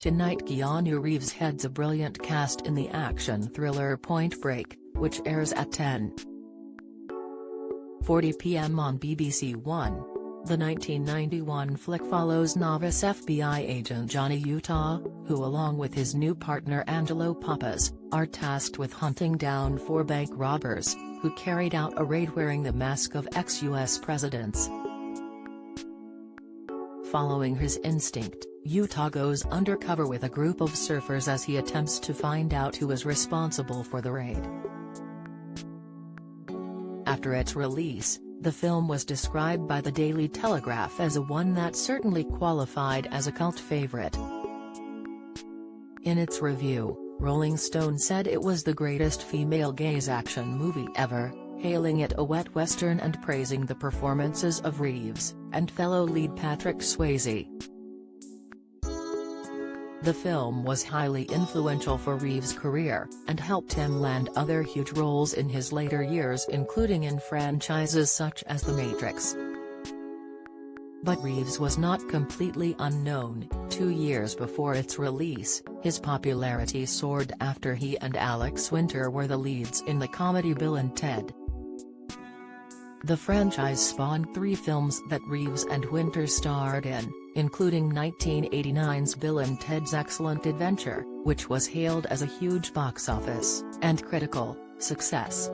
Tonight Keanu Reeves heads a brilliant cast in the action thriller Point Break, which airs at 10:40 p.m. on BBC One. The 1991 flick follows novice FBI agent Johnny Utah, who along with his new partner Angelo Papas, are tasked with hunting down 4 bank robbers, who carried out a raid wearing the mask of ex-US presidents. Following his instinct, Utah goes undercover with a group of surfers as he attempts to find out who is responsible for the raid. After its release, the film was described by the Daily Telegraph as a one that certainly qualified as a cult favorite. In its review, Rolling Stone said it was the greatest female gaze action movie ever, hailing it a wet western and praising the performances of Reeves and fellow lead Patrick Swayze. The film was highly influential for Reeves' career, and helped him land other huge roles in his later years, including in franchises such as The Matrix. But Reeves was not completely unknown. 2 years before its release, his popularity soared after he and Alex Winter were the leads in the comedy Bill and Ted. The franchise spawned 3 films that Reeves and Winter starred in, including 1989's Bill and Ted's Excellent Adventure, which was hailed as a huge box office and critical success.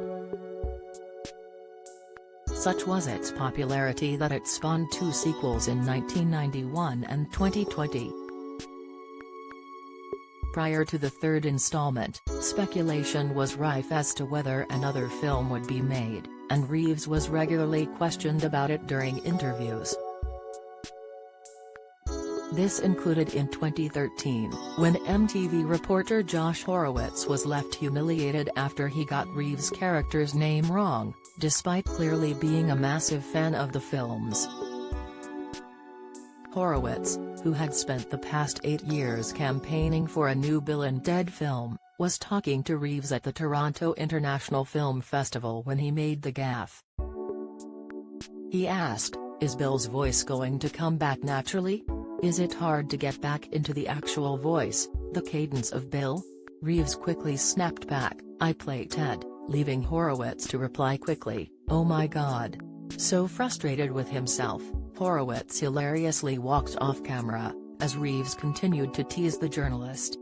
Such was its popularity that it spawned 2 sequels in 1991 and 2020. Prior to the 3rd installment, speculation was rife as to whether another film would be made, and Reeves was regularly questioned about it during interviews. This included in 2013, when MTV reporter Josh Horowitz was left humiliated after he got Reeves' character's name wrong, despite clearly being a massive fan of the films. Horowitz, who had spent the past 8 years campaigning for a new Bill and Ted film, was talking to Reeves at the Toronto International Film Festival when he made the gaffe. He asked, "Is Bill's voice going to come back naturally? Is it hard to get back into the actual voice, the cadence of Bill?" Reeves quickly snapped back, "I play Ted," leaving Horowitz to reply quickly, "Oh my God." So frustrated with himself, Horowitz hilariously walked off camera, as Reeves continued to tease the journalist.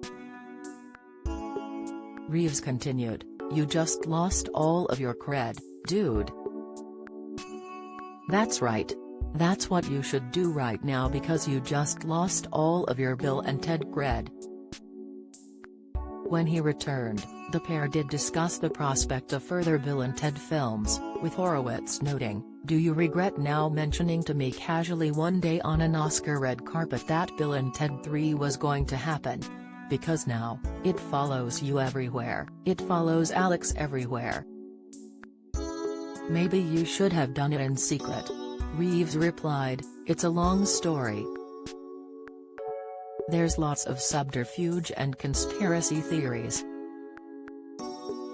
Reeves continued, "You just lost all of your cred, dude." "That's right. That's what you should do right now because you just lost all of your Bill and Ted cred." When he returned, the pair did discuss the prospect of further Bill and Ted films, with Horowitz noting, "Do you regret now mentioning to me casually one day on an Oscar red carpet that Bill and Ted 3 was going to happen? Because now, it follows you everywhere, it follows Alex everywhere. Maybe you should have done it in secret." Reeves replied, "It's a long story. There's lots of subterfuge and conspiracy theories.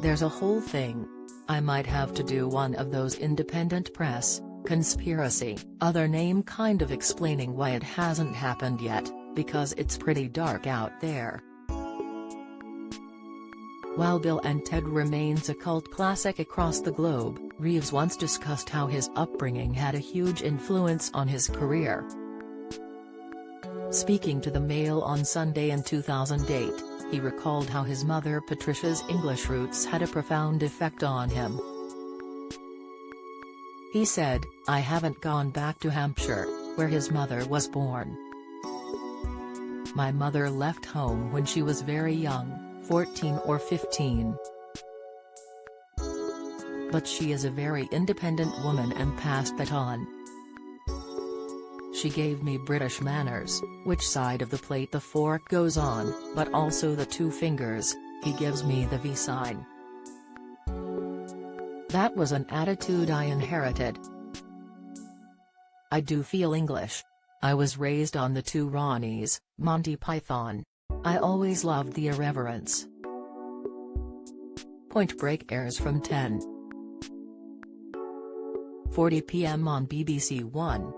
There's a whole thing. I might have to do one of those independent press, conspiracy, other name kind of explaining why it hasn't happened yet, because it's pretty dark out there." While Bill and Ted remains a cult classic across the globe, Reeves once discussed how his upbringing had a huge influence on his career. Speaking to the Mail on Sunday in 2008, he recalled how his mother Patricia's English roots had a profound effect on him. He said, "I haven't gone back to Hampshire, where his mother was born. My mother left home when she was very young, 14 or 15. But she is a very independent woman and passed that on. She gave me British manners, which side of the plate the fork goes on, but also the 2 fingers, he gives me the V sign. That was an attitude I inherited. I do feel English. I was raised on the 2 Ronnies, Monty Python. I always loved the irreverence." Point Break airs from 10:40 p.m. on BBC One.